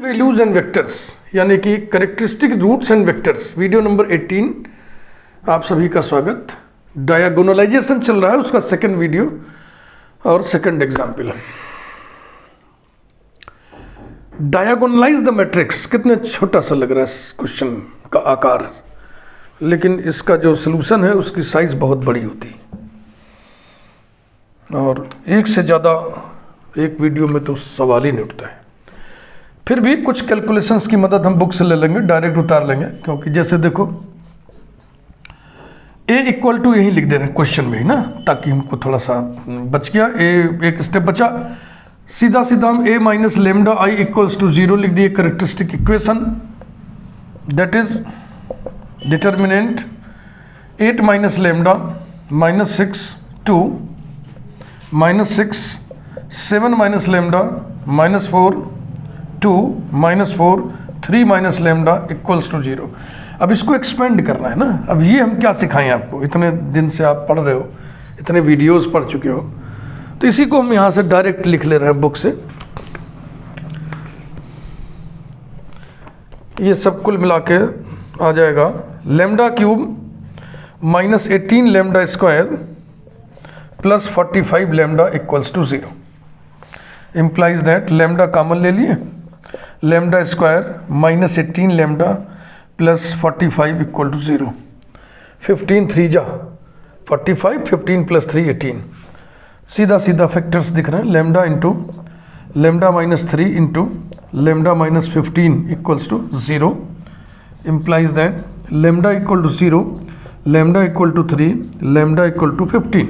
Values and vectors यानी कि characteristic roots and vectors, video number 18 आप सभी का स्वागत। डायगोनलाइजेशन चल रहा है, उसका सेकंड वीडियो और सेकंड एग्जाम्पल है। डायगोनलाइज द मैट्रिक्स, कितने छोटा सा लग रहा है क्वेश्चन का आकार, लेकिन इसका जो सलूशन है उसकी साइज बहुत बड़ी होती है और एक से ज़्यादा एक वीडियो में तो सवाल ही नहीं उठता है। फिर भी कुछ कैलकुलेशंस की मदद हम बुक से ले लेंगे, डायरेक्ट उतार लेंगे, क्योंकि जैसे देखो a इक्वल टू यही लिख दे रहे हैं क्वेश्चन में ही ना, ताकि हमको थोड़ा सा बच गया, एक स्टेप बचा। सीधा सीधा हम a minus lambda I equals to 0 लिख दिए, characteristic equation, that is determinant 8 minus lambda minus 6 2 minus 6 7 minus lambda minus 4 2 minus 4 3 minus lambda equals to 0। अब इसको एक्सपेंड करना है ना। अब ये हम क्या सिखाएं आपको, इतने दिन से आप पढ़ रहे हो, इतने वीडियोस पढ़ चुके हो, तो इसी को हम यहाँ से डायरेक्ट लिख ले रहे हैं बुक से। ये सब कुल मिला के आ जाएगा lambda cube minus 18 lambda square plus 45 lambda equals to 0। Implies that lambda common ले लिए, lambda square minus 18 lambda plus 45 equal to 0। 15 3 जा 45, 15 प्लस 3 18। सीधा सीधा फैक्टर्स दिख रहे हैं, lambda into lambda minus 3 into lambda minus 15 equals to 0। Implies that lambda equal to 0, lambda equal to 3, lambda equal to 15।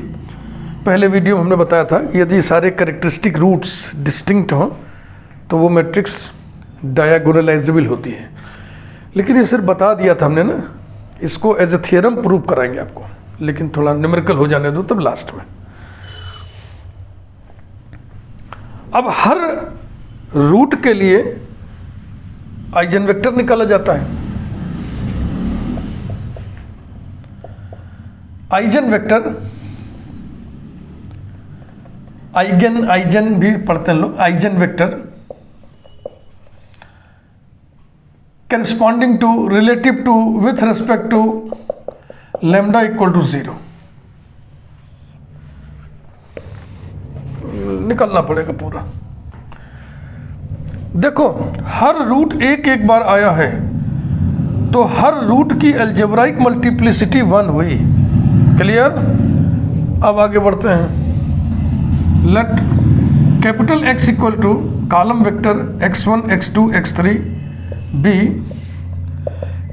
पहले video में हमने बताया था कि यदि सारे कैरेक्टरिस्टिक रूट्स डिस्टिंक्ट हों तो वो मैट्रिक्स डायगोनलाइजेबल होती है, लेकिन ये सिर्फ बता दिया था हमने ना, इसको एज ए थियरम प्रूव कराएंगे आपको, लेकिन थोड़ा न्यूमेरिकल हो जाने दो तब लास्ट में। अब हर रूट के लिए आइजन वेक्टर निकाला जाता है। आइजन वेक्टर, आइजन भी पढ़ते हैं लोग, eigen vector corresponding to relative to with respect to lambda equal to 0 निकलना पड़ेगा पूरा। देखो हर रूट एक बार आया है तो हर रूट की अलजेब्राइक मल्टीप्लिसिटी 1 हुई। क्लियर? अब आगे बढ़ते हैं। Let capital X equal to column vector x1 x2 x3 B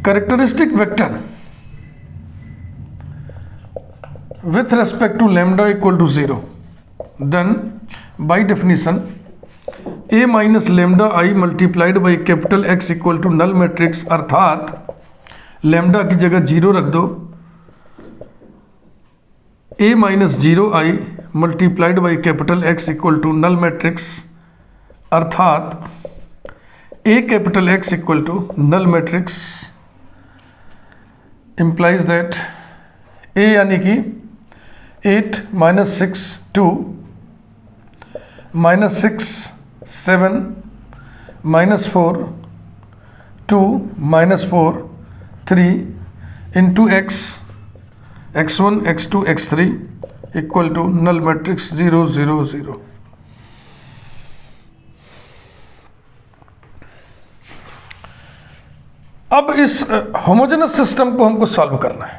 characteristic vector with respect to lambda equal to 0, then by definition a minus lambda I multiplied by capital X equal to null matrix, अर्थात lambda की जगह 0 रख दो, a minus 0I multiplied by capital X equal to null matrix, अर्थात a capital X equal to null matrix, implies that a यानी कि 8 minus 6 2 minus 6 7 minus 4 2 minus 4 3 into x x1 x2 x3 equal to null matrix 0 0 0। अब इस homogeneous system को हमको solve करना है,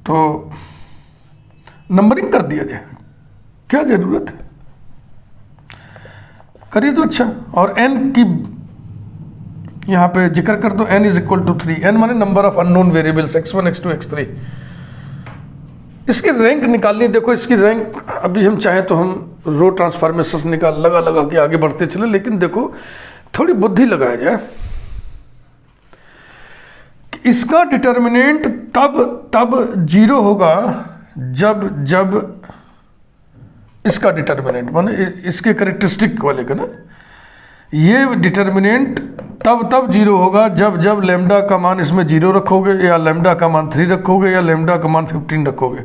तो नंबरिंग कर दिया जाए, क्या जरूरत है, करिए तो अच्छा। और n की यहाँ पे जिक्र कर दो, n is equal to 3, n माने number of unknown variables x1 x2 x3। इसकी रैंक निकालनी, देखो इसकी रैंक अभी हम चाहें तो हम रो ट्रांसफॉर्मेशंस निकाल लगा के आगे बढ़ते चले, लेकिन देखो थोड़ी बुद्धि लगाया जाए कि इसका डिटर्मिनेंट तब 0 होगा जब इसका डिटर्मिनेंट माने इसके कैरेक्टरिस्टिक वाले का ना, ये डिटर्मिनेंट तब 0 होगा जब लेमडा का मान इसमें 0 रखोगे, या लेमडा का मान 3 रखोगे, या लेमडा का मान 15 रखोगे।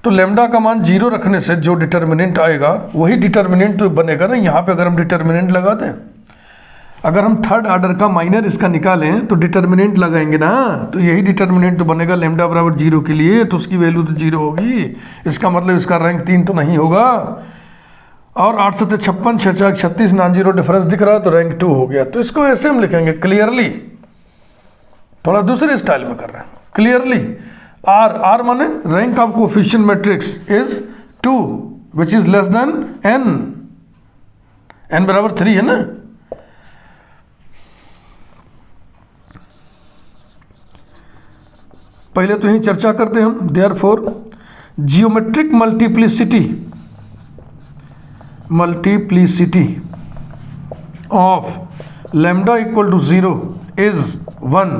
तो लेमडा का मान 0 रखने से जो डिटर्मिनेंट आएगा वही डिटर्मिनेंट तो बनेगा ना। यहाँ पे अगर हम डिटर्मिनेंट लगा दें, अगर हम थर्ड ऑर्डर का माइनर इसका निकालें तो डिटर्मिनेंट लगाएंगे ना, तो यही डिटर्मिनेंट तो बनेगा लेमडा बराबर 0 के लिए, तो उसकी वैल्यू तो 0 होगी। इसका मतलब इसका रैंक 3 तो नहीं होगा। और 8 7 56 6 4 36 नॉन जीरो डिफरेंस दिख रहा है तो रैंक 2 हो गया। तो इसको ऐसे हम लिखेंगे क्लियरली, थोड़ा दूसरे स्टाइल में कर रहे हैं। क्लियरली आर माने rank of coefficient matrix is 2 which is less than n बराबर 3 है ना। पहले तो यही चर्चा करते हैं हम। Therefore geometric multiplicity of lambda equal to 0 is 1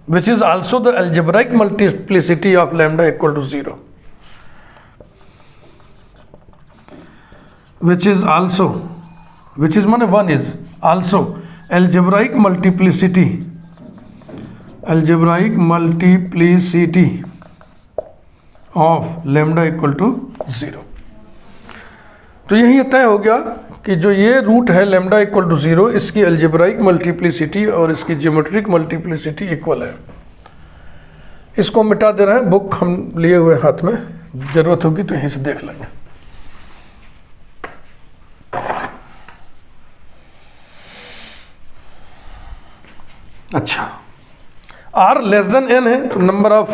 which is also the algebraic multiplicity of lambda equal to 0, which is माने 1 is also algebraic multiplicity of lambda equal to 0। तो यही तय हो गया कि जो ये रूट है लैम्डा इक्वल टू 0, इसकी अलजेब्राइक मल्टीप्लिसिटी और इसकी ज्योमेट्रिक मल्टीप्लिसिटी इक्वल है। इसको मिटा दे रहे हैं, बुक हम लिए हुए हाथ में, जरूरत होगी तो यहीं से देख लेंगे। अच्छा, r लेस देन n है तो number of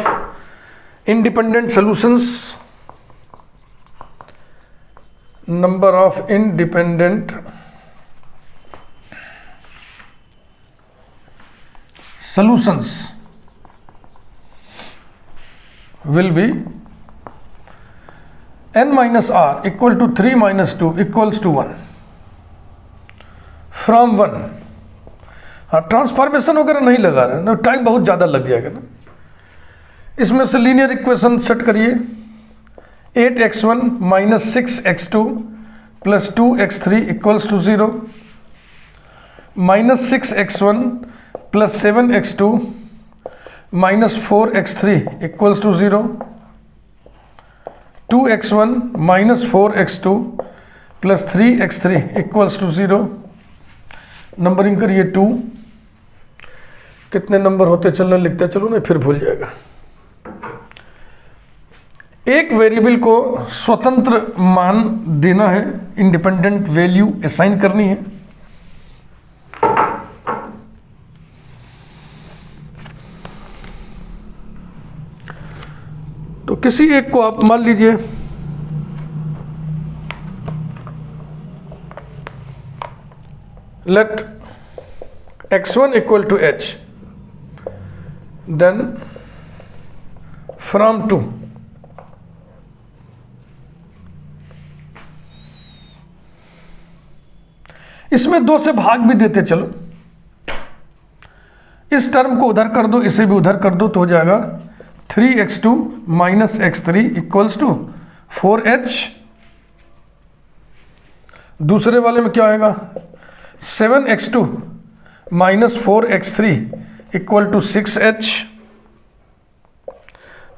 independent solutions, number of independent solutions will be n minus r equal to 3 minus 2 equals to 1 from 1। हाँ, ट्रांसफॉर्मेशन वगैरह नहीं लगा रहे ना, टाइम बहुत ज़्यादा लग जाएगा ना। इसमें से लीनियर इक्वेशन सेट करिए। 8x1 minus 6x2 plus 2x3 equals to 0, minus 6x1 plus 7x2 minus 4x3 equals to 0, 2x1 minus 4x2 plus 3x3 equals to 0। Numbering करिए 2, कितने नंबर होते चलना लिखते चलो नहीं फिर भूल जाएगा। एक वेरिएबल को स्वतंत्र मान देना है, इंडिपेंडेंट वैल्यू असाइन करनी है। तो किसी एक को आप मान लीजिए let x1 equal to h, then from 2 इसमें 2 से भाग भी देते चलो, इस टर्म को उधर कर दो, इसे भी उधर कर दो तो हो जाएगा 3x2 minus x3 equals to 4h। दूसरे वाले में क्या आएगा 7x2 minus 4x3 equal to 6h।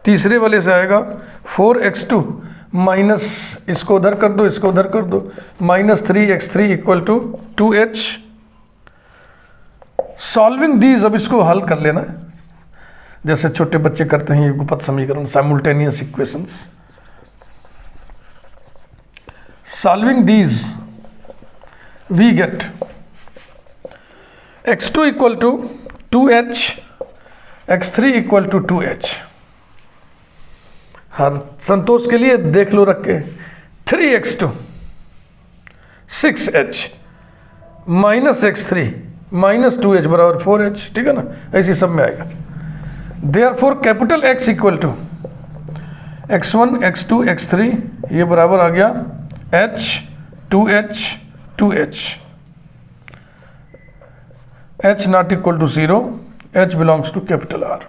तीसरे वाले से आएगा 4x2 माइनस, इसको उधर कर दो, इसको उधर कर दो, minus 3x3 equal to 2h। Solving these, अब इसको हल कर लेना जैसे छोटे बच्चे करते हैं युगपत समीकरण, simultaneous equations. Solving these we get x2 equal to 2h, x3 equal to 2h। हर संतोष के लिए देख लो रख के 3x2 6h minus x3 minus 2h बराबर 4h, ठीक है ना, ऐसी सब में आएगा। Therefore capital X equal to x1 x2 x3 ये बराबर आ गया h 2h 2h, h not equal to 0, h belongs to capital R।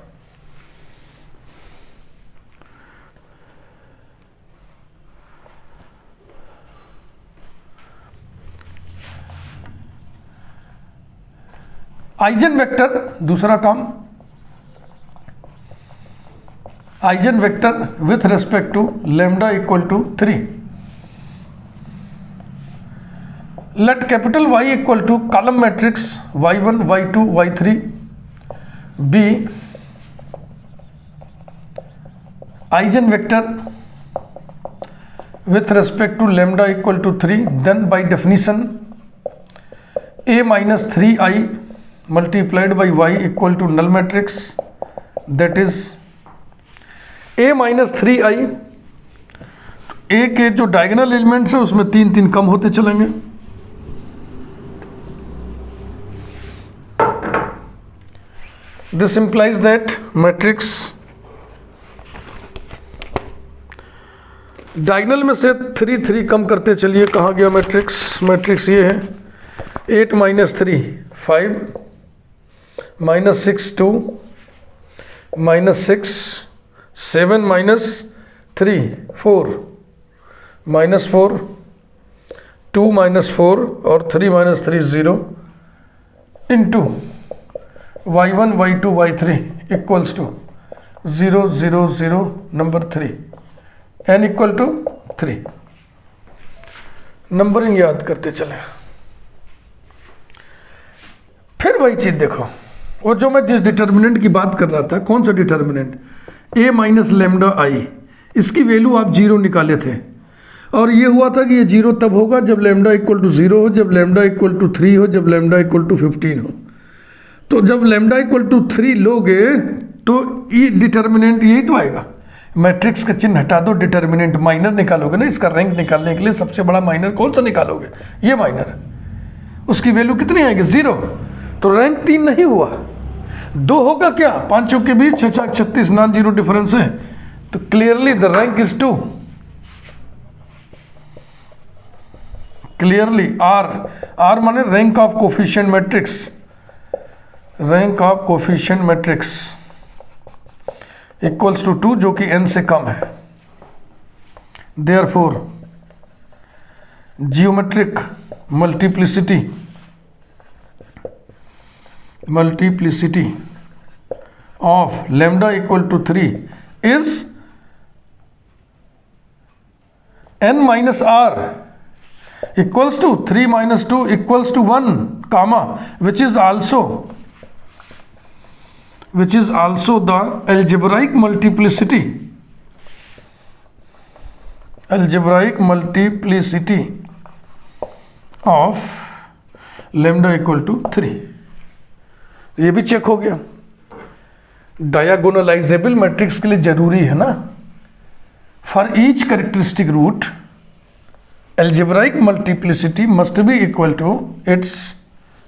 Eigen vector दूसरा काम, eigen vector with respect to lambda equal to 3. Let capital Y equal to column matrix y1, y2, y3 be eigenvector with respect to lambda equal to 3. Then by definition A minus 3i multiplied by y equal to null matrix, that is A minus 3i. A के जो diagonal elements है उसमें 3 कम होते चलेंगे. This implies that matrix diagonal में से 3 कम करते चलिए. कहाँ गया मैट्रिक्स? मैट्रिक्स ये है 8 minus 3 5 minus 6 2 minus 6 7 minus 3 4 minus 4 2 minus 4 और 3 minus 3 0 into y1 y2 y3 equals to 0 0 0 number 3 n equal to 3. Numbering याद करते चले. फिर वही चीज देखो, वो जो मैं जिस डिटर्मिनेंट की बात कर रहा था, कौन सा डिटर्मिनेंट? a माइनस लेमडा आई. इसकी वैल्यू आप 0 निकाले थे और ये हुआ था कि ये 0 तब होगा जब लेमडा इक्वल टू 0 हो, जब लेमडा इक्वल टू 3 हो, जब लेमडा इक्वल टू 15 हो. तो जब लेमडा इक्वल टू 3 लोगे तो ये डिटर्मिनेंट यही तो आएगा. मैट्रिक्स का चिन्ह हटा दो, डिटर्मिनेंट माइनर निकालोगे ना. इसका रैंक निकालने के लिए सबसे बड़ा माइनर कौन सा निकालोगे? ये माइनर. उसकी वैल्यू कितनी आएगी? 0. तो रैंक 3 नहीं हुआ, 2 होगा. क्या 5 के बीच 6 6 36 नॉन जीरो डिफरेंस है. तो clearly the rank is 2. Clearly R माने rank of coefficient matrix. Rank of coefficient matrix equals to 2 जो कि n से कम है. Therefore geometric multiplicity of lambda equal to 3 is n minus r equals to 3 minus 2 equals to 1 comma which is also the algebraic multiplicity of lambda equal to 3. ये भी check हो गया. Diagonalisable matrix के लिए जरूरी है ना, for each characteristic root algebraic multiplicity must be equal to its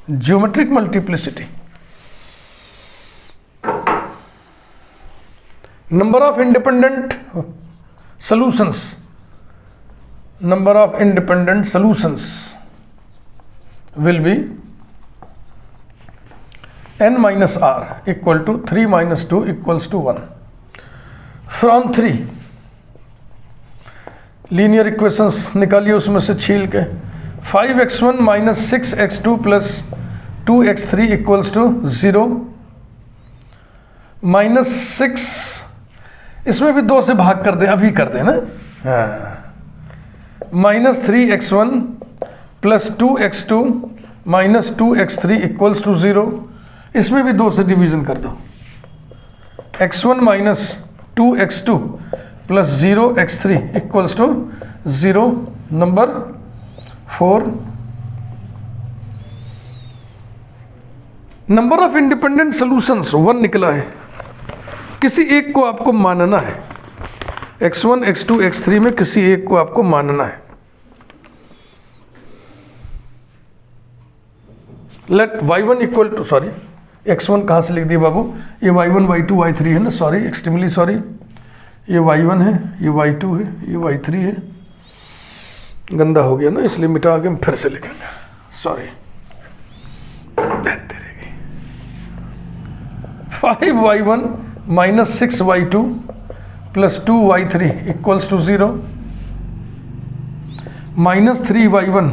geometric multiplicity. Number of independent solutions will be n minus r equal to 3 minus 2 equals to 1. From 3 linear equations निकालिए, उसमें से छील के 5x1 minus 6x2 plus 2x3 equals to 0. Minus 6 इसमें भी 2 से भाग कर दें, अभी कर दें ना. Minus 3x1 plus 2x2 minus 2x3 equals to 0. इसमें भी 2 से डिवीजन कर दो. x1 minus 2x2 plus 0x3 equals to 0. Number 4. Number of independent solutions 1 निकला है. किसी एक को आपको मानना है. x1 x2 x3 में किसी एक को आपको मानना है. Late y1 equal to, sorry x1 कहाँ से लिख दिया बाबू? ये y1 y2 y3 है ना, सॉरी, एक्सट्रीमली सॉरी. ये y1 है, ये y2 है, ये y3 है. गंदा हो गया ना, इसलिए मिटा के हम फिर से लिखेंगे. Sorry. 5y1 minus 6y2 plus 2y3 equals to 0. Minus 3y1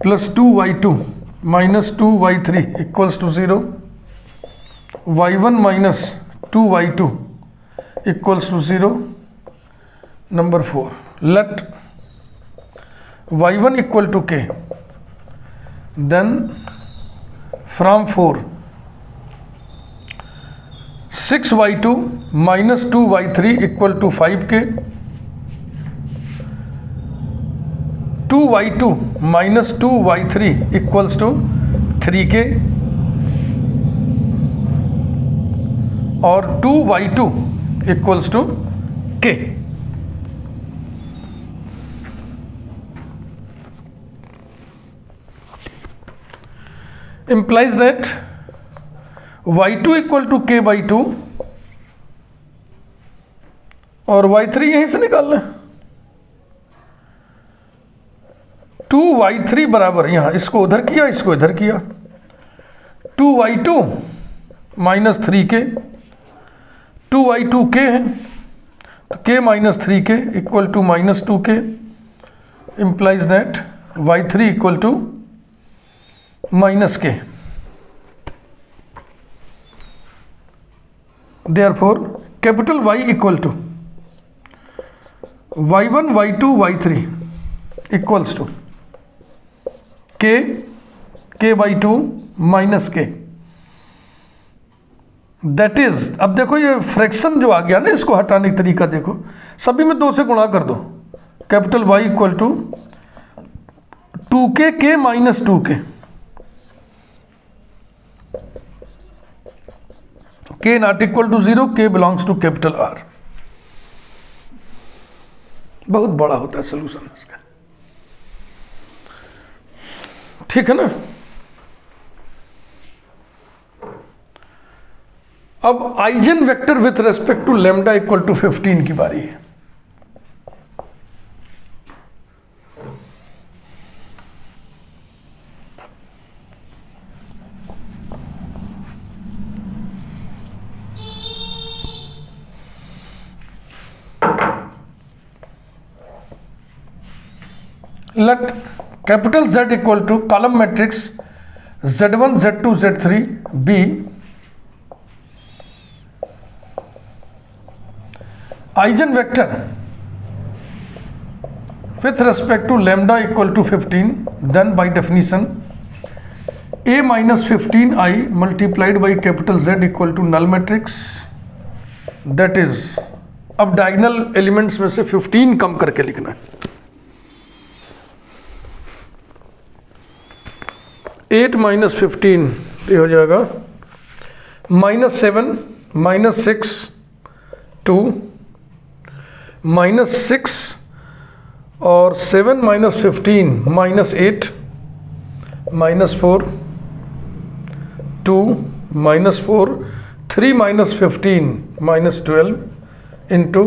plus 2y2 minus 2y3 equals to 0. y1 minus 2y2 equals to 0. Number 4, let y1 equal to k, then from 4 6y2 minus 2y3 equal to 5k, 2y2 minus 2y3 equals to 3k, और 2y2 equals to k. Implies that y2 equal to k by 2 और y3 यहीं से निकालना है. 2y3 बराबर, यहां इसको उधर किया, इसको इधर किया, 2y2 minus 3k, 2y2 k है तो k minus 3k equal to minus 2k. implies that y3 equal to minus k. therefore capital Y equal to y1 y2 y3 equals to k by 2 minus k. That is, अब देखो ये fraction जो आ गया ना, इसको हटाने का तरीका देखो, सभी में 2 से गुणा कर दो. Capital Y equal to 2k k minus 2k, k not equal to 0, k belongs to capital R. बहुत बड़ा होता है सोल्यूशन इसका, ठीक है ना. अब eigen vector with respect to lambda equal to 15 की बारी है. Let capital Z equal to column matrix Z1 Z2 Z3 be eigenvector with respect to lambda equal to 15, then by definition A minus 15I multiplied by capital Z equal to null matrix. That is, अब diagonal elements में से 15 कम करके लिखना है. 8 minus 15 ये हो जाएगा minus 7 minus 6 2 minus 6 और 7 minus 15 minus 8 minus 4 2 minus 4 3 minus 15 minus 12 into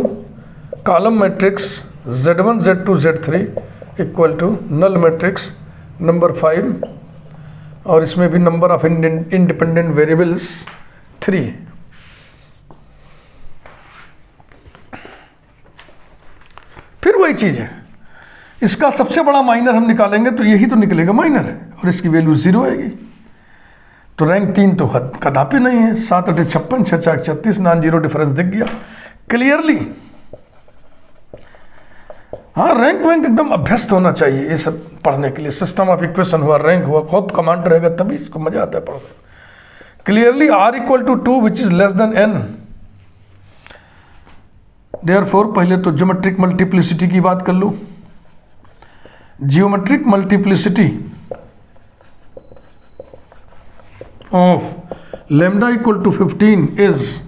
column matrix Z1 Z2 Z3 equal to null matrix number 5, और इसमें भी नंबर ऑफ इंडिपेंडेंट वेरिएबल्स 3. फिर वही चीज है, इसका सबसे बड़ा माइनर हम निकालेंगे तो यही तो निकलेगा माइनर, और इसकी वैल्यू 0 आएगी. तो रैंक 3 तो कदापि नहीं है. 7 8 56 6 4 36 नॉन जीरो डिफरेंस दिख गया क्लियरली. हाँ, रैंक वैंक एकदम अभ्यस्त होना चाहिए ये सब पढ़ने के लिए. सिस्टम ऑफ इक्वेशन हुआ, रैंक हुआ, खुद कमांड रहेगा तभी इसको मजा आता है पढ़ने. Clearly R equal to 2 which is less than n. Therefore पहले तो ज्योमेट्रिक मल्टीप्लिसिटी की बात कर लो. Geometric multiplicity of lambda equal to 15 is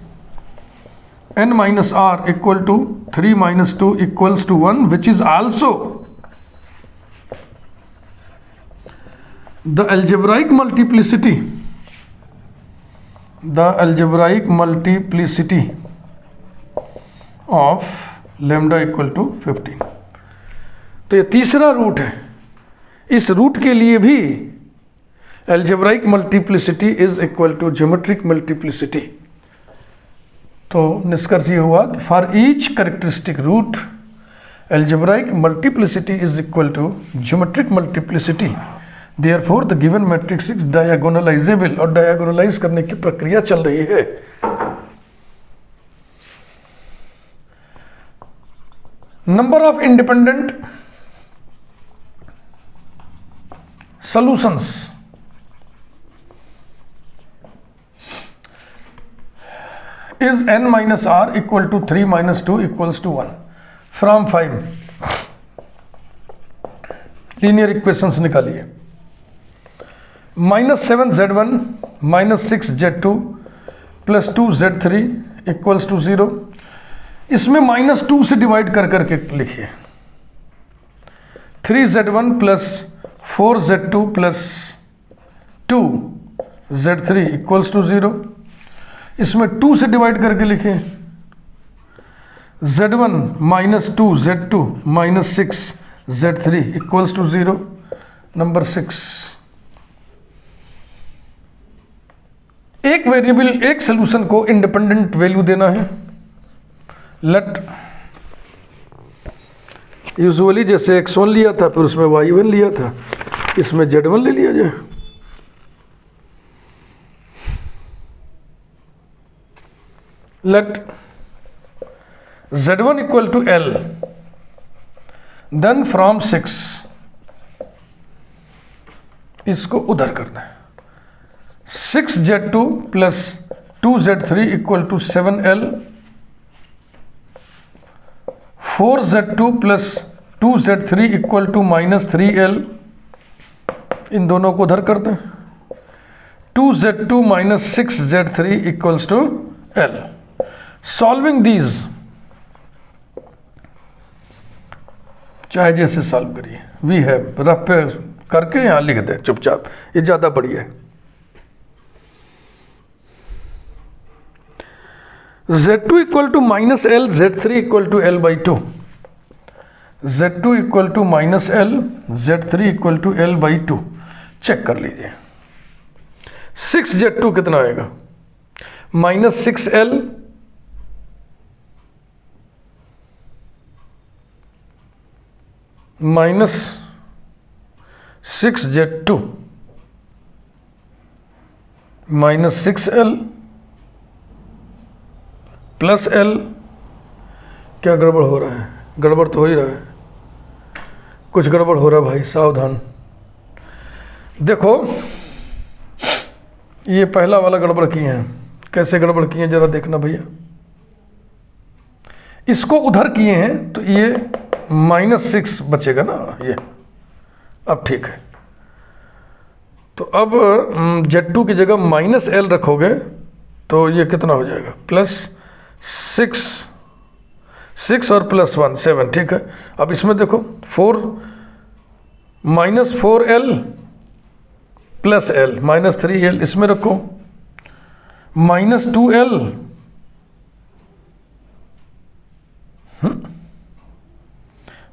n minus r equal to 3 minus 2 equals to 1, which is also the algebraic multiplicity of lambda equal to 15. तो ये तीसरा root है. इस रूट के लिए भी algebraic multiplicity is equal to geometric multiplicity. तो निष्कर्ष ये हुआ कि for each characteristic root algebraic multiplicity is equal to geometric multiplicity. Therefore the given matrix is diagonalizable, और डायगोनलाइज करने की प्रक्रिया चल रही है. Number of independent solutions is n minus r equal to 3 minus 2 equals to 1 from 5 linear equations निकालिए। -7z1 -6z2 plus 2z3 equals to 0। इसमें -2 से डिवाइड कर करके लिखिए। 3z1 plus 4z2 plus 2z3 equals to 0। इसमें 2 से डिवाइड करके लिखिए। z1 minus 2 z2 minus 6 z3 equals to 0। Number 6, एक वेरिएबल एक सोल्यूशन को इंडिपेंडेंट वैल्यू देना है। लेट यूजुअली जैसे x1 लिया था फिर उसमें y1 लिया था, इसमें z1 ले लिया जाए। Let z1 equal to l, then from 6 इसको उधर करना है। 6z2 plus 2z3 equal to 7l, 4z2 plus 2z3 equal to -3l, इन दोनों को उधर कर दें। 2z2 minus 6z3 equals to l। Solving these, चाहे जैसे सॉल्व करिए, वी हैव रफ पे करके यहां लिख दें चुपचाप, ये ज्यादा बढ़िया है। z2 equal to -l, z3 equal to l/2, z2 equal to -l, z3 equal to l/2। Check कर लीजिए। 6z2 कितना आएगा? -6l minus 6z2 minus 6l plus l। क्या गड़बड़ हो रहा है? गड़बड़ तो हो ही रहा है, कुछ गड़बड़ हो रहा है भाई, सावधान। देखो ये पहला वाला गड़बड़ किए हैं, कैसे गड़बड़ किए हैं जरा देखना भैया। इसको उधर किए हैं तो ये -6 बचेगा ना, ये अब ठीक है। तो अब z2 की जगह -l रखोगे तो ये कितना हो जाएगा? +6 और +1 7, ठीक है। अब इसमें देखो 4 -4l प्लस l -3l, इसमें रखो -2l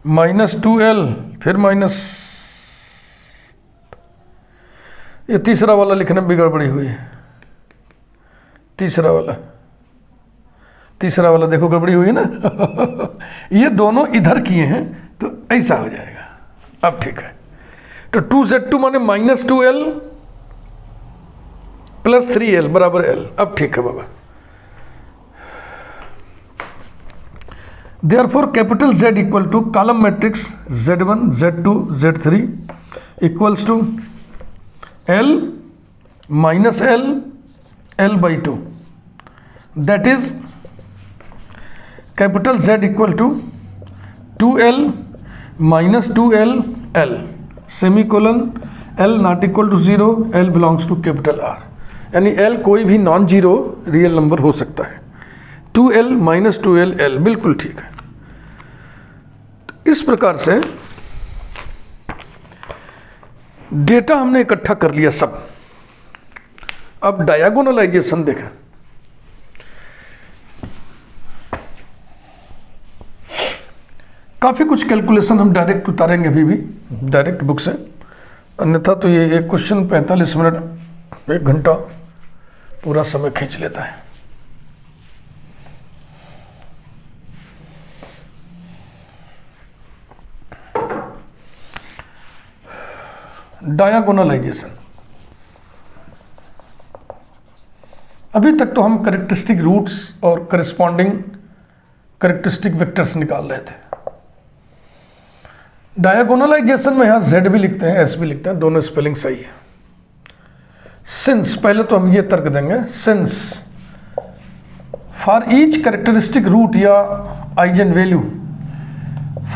-2l फिर माइनस, ये तीसरा वाला लिखने में भी गड़बड़ी हुई है। तीसरा वाला देखो गड़बड़ी हुई है ना। ये दोनों इधर किए हैं तो ऐसा हो जाएगा। अब ठीक है, तो 2z2 माने -2l प्लस 3l बराबर l। अब ठीक है बाबा। Therefore capital Z equal to column matrix Z1 Z2 Z3 equals to L minus L L/2, that is capital Z equal to 2L minus 2L L semicolon L not equal to 0, L belongs to capital R, यानी L कोई भी non zero real number हो सकता है। 2L minus 2L L बिल्कुल ठीक है। इस प्रकार से डेटा हमने इकट्ठा कर लिया सब। अब डायगोनलाइजेशन देखें। काफ़ी कुछ कैलकुलेशन हम डायरेक्ट उतारेंगे अभी भी डायरेक्ट बुक से, अन्यथा तो ये एक क्वेश्चन 45 मिनट 1 घंटा पूरा समय खींच लेता है। डायगोनलाइजेशन, अभी तक तो हम करेक्टरिस्टिक रूट्स और करस्पॉन्डिंग करेक्टरिस्टिक वेक्टर्स निकाल रहे थे। डायगोनलाइजेशन में यहाँ z भी लिखते हैं s भी लिखते हैं, दोनों स्पेलिंग सही है। सिंस, पहले तो हम ये तर्क देंगे, since for each characteristic root या eigenvalue,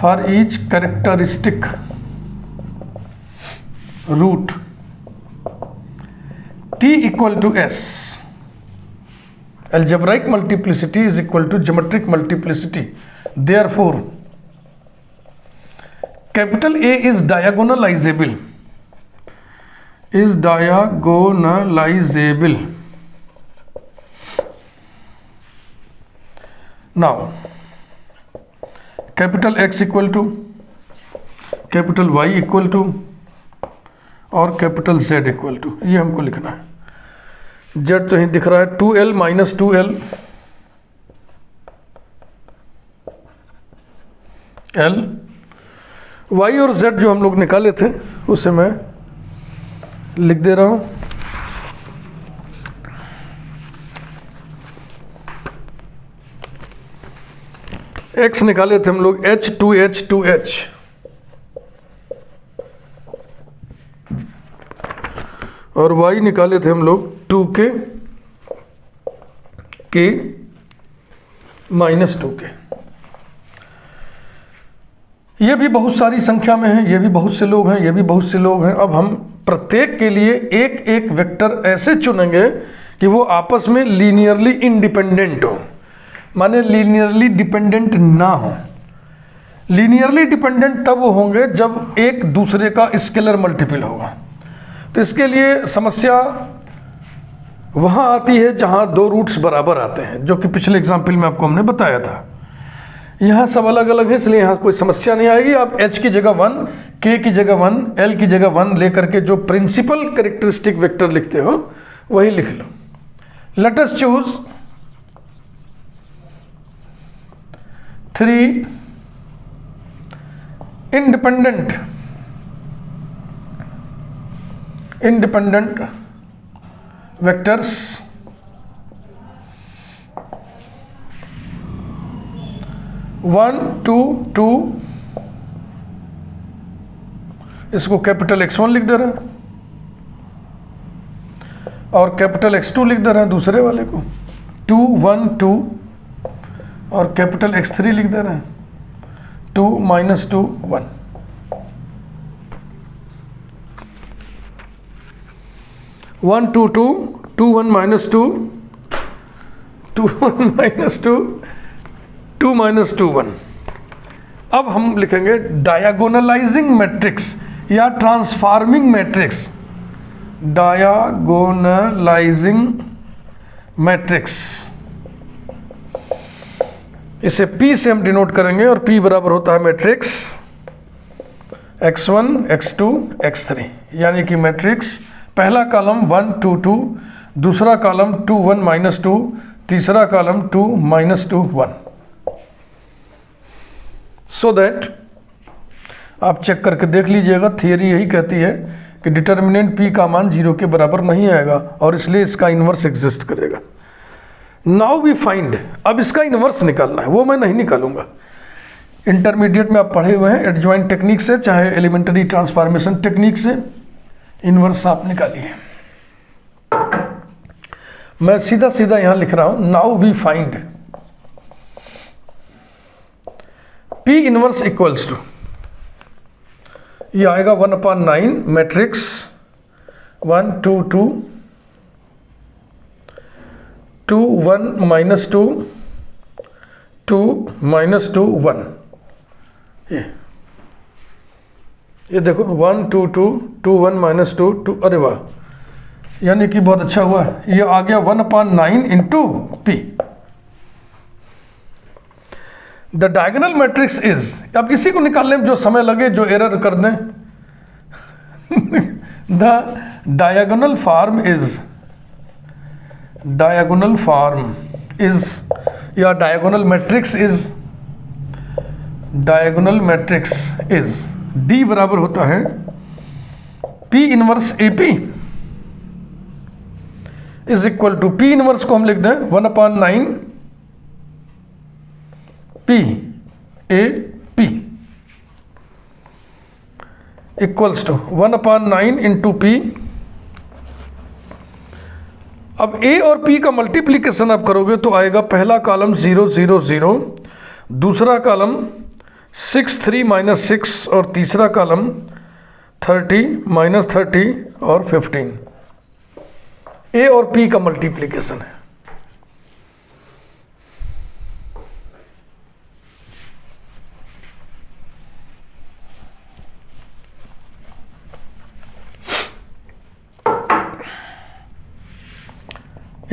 for each characteristic root t equal to s, algebraic multiplicity is equal to geometric multiplicity, therefore capital A is diagonalizable, now capital X equal to capital Y equal to और capital Z equal to, ये हमको लिखना है। Z तो ही दिख रहा है 2L minus 2L L, Y और Z जो हम लोग निकाले थे उसे मैं लिख दे रहा हूँ। X निकाले थे हम लोग H 2H 2H, और y निकाले थे हम लोग 2k k माइनस 2k। ये भी बहुत सारी संख्या में है, ये भी बहुत से लोग हैं, ये भी बहुत से लोग हैं। अब हम प्रत्येक के लिए एक एक वेक्टर ऐसे चुनेंगे कि वो आपस में लीनियरली इंडिपेंडेंट हो, माने लीनियरली डिपेंडेंट ना हो। लीनियरली डिपेंडेंट तब होंगे जब एक दूसरे का स्केलर मल्टीपल होगा। तो इसके लिए समस्या वहाँ आती है जहाँ दो रूट्स बराबर आते हैं, जो कि पिछले एग्जाम्पल में आपको हमने बताया था। यहाँ सब अलग अलग है, इसलिए यहाँ कोई समस्या नहीं आएगी। आप h की जगह 1, k की जगह 1, l की जगह 1 लेकर के जो प्रिंसिपल कैरेक्टरिस्टिक वेक्टर लिखते हो वही लिख लो। Let us choose 3 independent vectors one two two, इसको कैपिटल X1 लिख दे रहे हैं और कैपिटल X2 लिख दे रहे हैं दूसरे वाले को, 2 1 2, और कैपिटल X3 लिख दे रहे हैं 2 माइनस 2 1। 1 2 2 2 1 minus 2 2 1 minus 2 2 minus 2 1। अब हम लिखेंगे डायगोनलाइजिंग मैट्रिक्स या ट्रांसफॉर्मिंग मैट्रिक्स, डायगोनलाइजिंग मैट्रिक्स। इसे P से हम डिनोट करेंगे और P बराबर होता है मैट्रिक्स x1 x2 x3, यानी कि मैट्रिक्स पहला कॉलम 1 2 2, दूसरा कॉलम 2 1 माइनस 2, तीसरा कॉलम 2 माइनस 2 1। सो दैट आप चेक करके देख लीजिएगा, थियरी यही कहती है कि डिटर्मिनेंट P का मान 0 के बराबर नहीं आएगा और इसलिए इसका इन्वर्स एग्जिस्ट करेगा। नाउ वी फाइंड, अब इसका इन्वर्स निकालना है, वो मैं नहीं निकालूंगा। इंटरमीडिएट में आप पढ़े हुए हैं एडजॉइंट टेक्निक से, चाहे एलिमेंट्री ट्रांसफॉर्मेशन टेक्निक से, इन्वर्स आप निकालिए। मैं सीधा सीधा यहां लिख रहा हूं, now we find P inverse equals to, ये आएगा 1/9 मैट्रिक्स 1 2 2 2 1 माइनस 2 2 माइनस 2 1। ये देखो 1 2 2 2 1 माइनस 2 2, अरे वाह, यानी कि बहुत अच्छा हुआ, ये आ गया 1/9 into P। The diagonal matrix is, अब इसी को निकालने में जो समय लगे, जो एरर कर दें द डायगोनल फॉर्म इज या डायगोनल मैट्रिक्स इज D बराबर होता है P inverse AP is equal to, P inverse को हम लिख दें 1/9 P AP। Equals to 1/9 into P. अब ए और पी का मल्टीप्लीकेशन आप करोगे तो आएगा पहला कॉलम 0 0 0, दूसरा कॉलम 6 3 - 6 और तीसरा कॉलम 30 - 30 और 15। ए और पी का मल्टीप्लीकेशन है।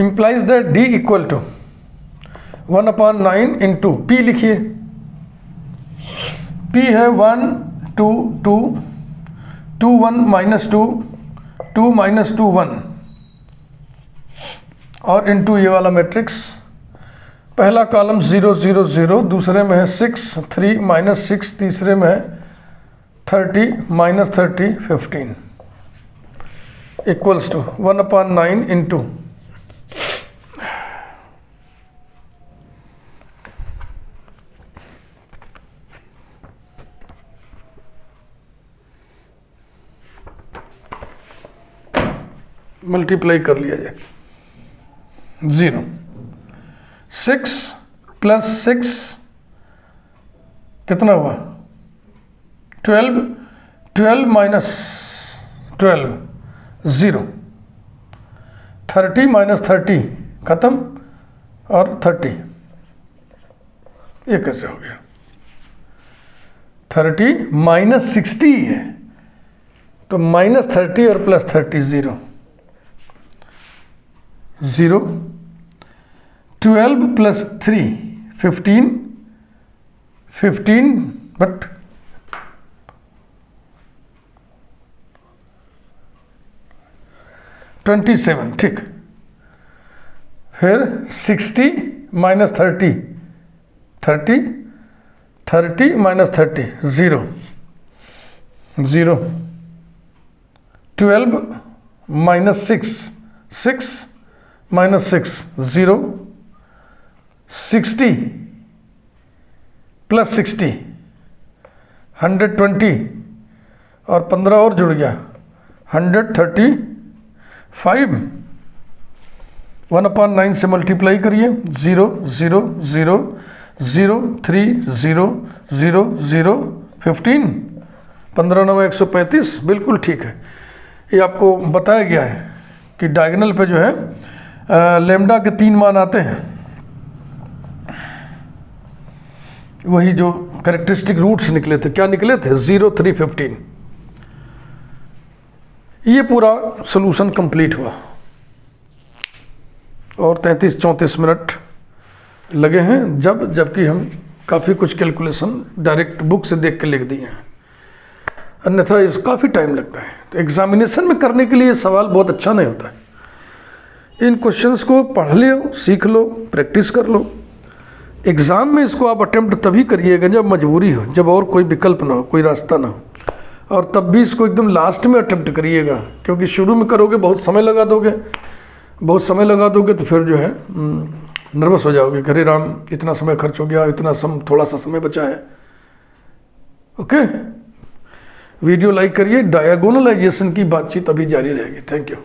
implies that d equal to 1/9 into P लिखिए। p है 1 2 2 2 1 - 2 2 - 2 1 और इंटू ये वाला मैट्रिक्स। पहला कॉलम 0 0 0, दूसरे में है 6 3 - 6, तीसरे में है 30 - 30 15 इक्वल्स टू 1/9 इंटू मल्टीप्लाई कर लिया जाए 0 6 + 6 कितना हुआ 12 12 - 12 0 30 - 30 खत्म और 30। ये कैसे हो गया 30 - 60 है तो -30 और +30 0 0 12 + 3 15 15 बट 27 ठीक। फिर 60 - 30 30 30 - 30 0 0 12 - 6 6 - 6 0 60 + 60 120 और 15 और जुड़ गया 135। 1/9 से मल्टीप्लाई करिए 0 0 0 0 3 0 0 0 15 15 9 135 बिल्कुल ठीक है। ये आपको बताया गया है कि डायगोनल पे जो है लेमडा के 3 मान आते हैं, वही जो कैरेक्टरिस्टिक रूट्स निकले थे। क्या निकले थे 0 3 15। ये पूरा सॉल्यूशन कंप्लीट हुआ और 33 34 मिनट लगे हैं जबकि हम काफ़ी कुछ कैलकुलेशन डायरेक्ट बुक से देख के लिख दिए हैं, अन्यथा इस काफ़ी टाइम लगता है। तो एग्जामिनेशन में करने के लिए सवाल बहुत अच्छा नहीं होता है। इन क्वेश्चंस को पढ़ लो, सीख लो, प्रैक्टिस कर लो। एग्ज़ाम में इसको आप अटेम्प्ट तभी करिएगा जब मजबूरी हो, जब और कोई विकल्प ना हो, कोई रास्ता ना हो, और तब भी इसको एकदम लास्ट में अटेम्प्ट करिएगा, क्योंकि शुरू में करोगे बहुत समय लगा दोगे तो फिर जो है नर्वस हो जाओगे, अरे राम इतना समय खर्च हो गया, थोड़ा सा समय बचा है। ओके, वीडियो लाइक करिए। डायगोनलाइजेशन की बातचीत अभी जारी रहेगी। Thank you.